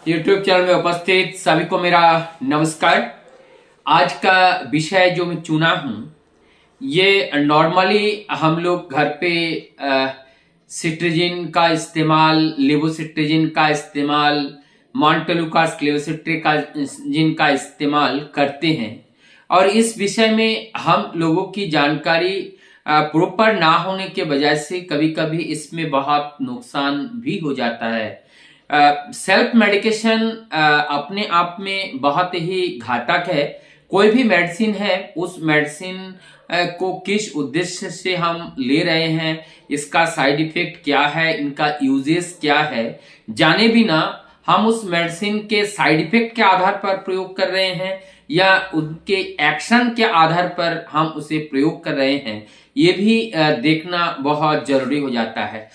YouTube channel में उपस्थित सभी को मेरा नमस्कार। आज का विषय जो मैं चुना हूं ये नॉर्मली हम लोग घर पे सिट्रीजिन का इस्तेमाल, लेवोसिट्रीजिन का इस्तेमाल, मॉन्टेलुकास लेवोसिट्रीजिन का इस्तेमाल करते हैं और इस विषय में हम लोगों की जानकारी प्रॉपर ना होने के वजह से कभी कभी इसमें बहुत नुकसान भी हो जाता है। सेल्फ मेडिकेशन अपने आप में बहुत ही घातक है। कोई भी मेडिसिन है, उस मेडिसिन को किस उद्देश्य से हम ले रहे हैं, इसका साइड इफेक्ट क्या है, इनका यूजेस क्या है, जाने बिना हम उस मेडिसिन के साइड इफेक्ट के आधार पर प्रयोग कर रहे हैं या उनके एक्शन के आधार पर हम उसे प्रयोग कर रहे हैं, ये भी देखना बहुत जरूरी हो जाता है।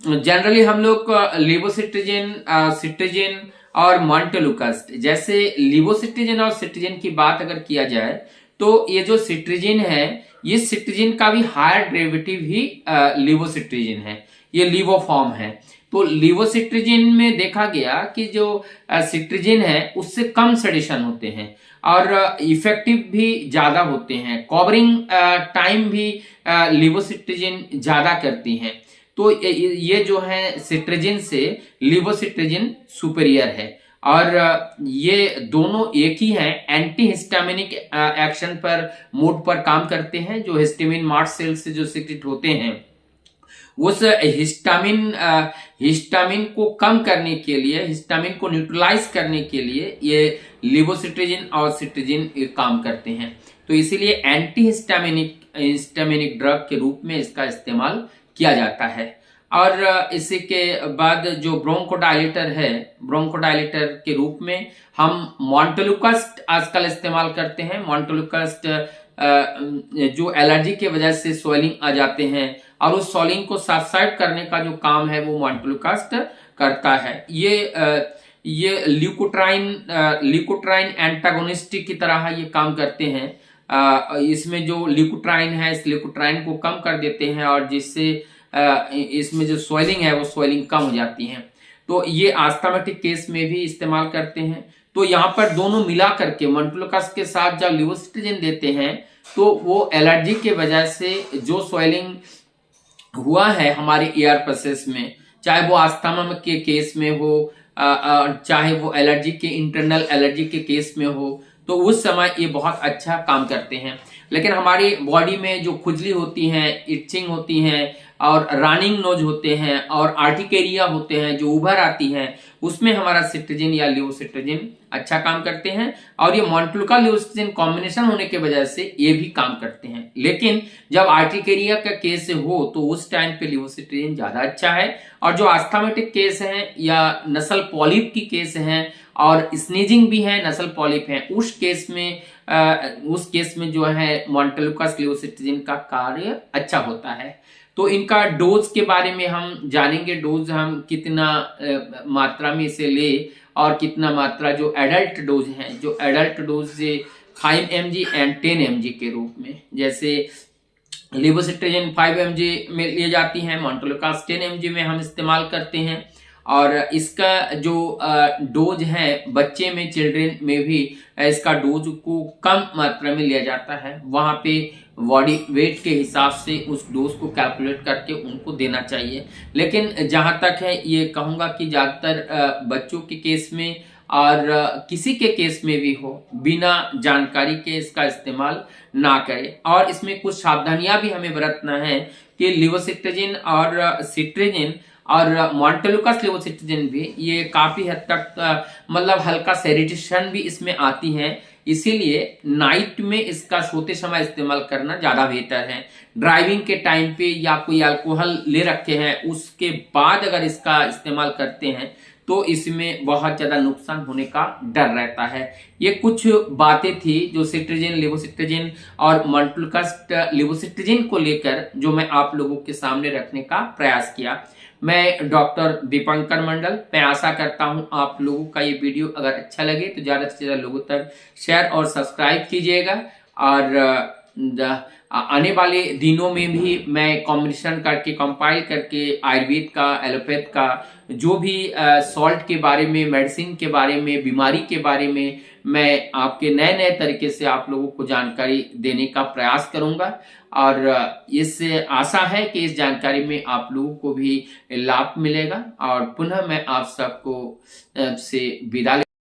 जनरली हम लोग लेवोसिट्रीजिन, सिट्रीजिन और मॉन्टेलुकास, जैसे लेवोसिट्रीजिन और सिट्रीजिन की बात अगर किया जाए तो ये जो सिट्रीजिन है, ये सिट्रीजिन का भी हायर डेरिवेटिव ही लेवोसिट्रीजिन है, ये लीवो फॉर्म है। तो लेवोसिट्रीजिन में देखा गया कि जो सिट्रीजिन है उससे कम सेडेशन होते हैं और इफेक्टिव भी ज्यादा होते हैं, कवरिंग टाइम भी लेवोसिट्रीजिन ज्यादा करती हैं। तो ये जो है सिट्रीजिन से लेवोसिट्रीजिन सुपीरियर है और ये दोनों एक ही हैं। एंटी हिस्टामिनिक एक्शन पर मोड पर काम करते हैं। जो हिस्टामिन मास्ट सेल से जो सिक्रेट होते हैं, उस हिस्टामिन को कम करने के लिए, हिस्टामिन को न्यूट्रलाइज करने के लिए ये लेवोसिट्रीजिन और सिट्रीजिन काम करते हैं। तो इसीलिए एंटी हिस्टामिनिक ड्रग के रूप में इसका इस्तेमाल किया जाता है। और इसी के बाद जो ब्रोंकोडायलेटर है, ब्रोंकोडायलेटर के रूप में हम मॉन्टेलुकास आजकल इस्तेमाल करते हैं। मॉन्टेलुकास जो एलर्जी के वजह से स्वेलिंग आ जाते हैं और उस स्वेलिंग को सबसाइड करने का जो काम है वो मॉन्टेलुकास करता है। ये ल्यूकोट्राइन एंटागोनिस्ट की तरह ये काम करते हैं। इसमें जो ल्यूकोट्राइन है, इस ल्यूकोट्राइन को कम कर देते हैं और जिससे इसमें जो स्वेलिंग है वो स्वेलिंग कम हो जाती है। तो ये आस्थमाटिक केस में भी इस्तेमाल करते हैं। तो यहाँ पर दोनों मिला करके मॉन्टेलुकास के साथ जब लेवोसिट्रीजिन देते हैं तो वो एलर्जी के वजह से जो स्वेलिंग हुआ है हमारे एयर प्रोसेस में, चाहे वो अस्थमा के केस में हो, चाहे वो एलर्जी के इंटरनल एलर्जी के केस में हो, तो उस समय ये बहुत अच्छा काम करते हैं। लेकिन हमारी बॉडी में जो खुजली होती है, इचिंग होती है और रनिंग नोज होते हैं और आर्टिकेरिया होते हैं जो उभर आती हैं, उसमें हमारा सिट्रीजिन या लेवोसिट्रीजिन अच्छा काम करते हैं और ये मॉन्टेलुकास लेवोसिट्रीजिन कॉम्बिनेशन होने के वजह से ये भी काम करते हैं। लेकिन जब आर्टिकेरिया का केस हो तो उस टाइम पे लेवोसिट्रीजिन ज्यादा अच्छा है। और जो आस्थमेटिक केस हैं या नसल पॉलिप की केस हैं और स्नीजिंग भी है, नसल पॉलिप है, उस केस में जो है मॉन्टेलुकास लेवोसिट्रीजिन का कार्य अच्छा होता है। तो इनका डोज के बारे में हम जानेंगे। डोज हम कितना मात्रा में इसे ले और कितना मात्रा जो एडल्ट डोज है, जो adult dose 5 mg and 10 mg के रूप में, जैसे लेवोसिट्रीजिन 5 mg में लिए जाती है, मॉन्टेलुकास 10 mg में हम इस्तेमाल करते हैं। और इसका जो डोज है बच्चे में, चिल्ड्रन में भी इसका डोज को कम मात्रा में लिया जाता है। वहां पे बॉडी वेट के हिसाब से उस डोज को कैलकुलेट करके उनको देना चाहिए। लेकिन जहां तक है ये कहूंगा कि ज्यादातर बच्चों के केस में और किसी के केस में भी हो, बिना जानकारी के इसका इस्तेमाल ना करें। और इसमें कुछ सावधानियां भी हमें बरतना है कि लेवोसिट्रीजिन और सिट्रीजिन और मॉन्टेलुकास लेवोसिट्रीजिन भी ये काफी हद तक मतलब हल्का सेरिटेशन भी इसमें आती है। इसीलिए नाइट में इसका सोते समय इस्तेमाल करना ज्यादा बेहतर है। ड्राइविंग के टाइम पे या कोई अल्कोहल ले रखे हैं उसके बाद अगर इसका इस्तेमाल करते हैं तो इसमें बहुत ज्यादा नुकसान होने का डर रहता है। ये कुछ बातें थी जो सिट्रीजिन, लेवोसिट्रीजिन और मॉन्टेलुकास लेवोसिट्रीजिन को लेकर जो मैं आप लोगों के सामने रखने का प्रयास किया। मैं डॉक्टर दीपंकर मंडल। मैं आशा करता हूं आप लोगों का ये वीडियो अगर अच्छा लगे तो ज्यादा से ज्यादा लोगों तक शेयर और सब्सक्राइब कीजिएगा। और आने वाले दिनों में भी मैं कॉम्बिनेशन करके, कंपाइल करके आयुर्वेद का, एलोपैथ का जो भी सॉल्ट के बारे में, मेडिसिन के बारे में, बीमारी के बारे में मैं आपके नए नए तरीके से आप लोगों को जानकारी देने का प्रयास करूंगा। और इस आशा है कि इस जानकारी में आप लोगों को भी लाभ मिलेगा। और पुनः मैं आप सबको से विदा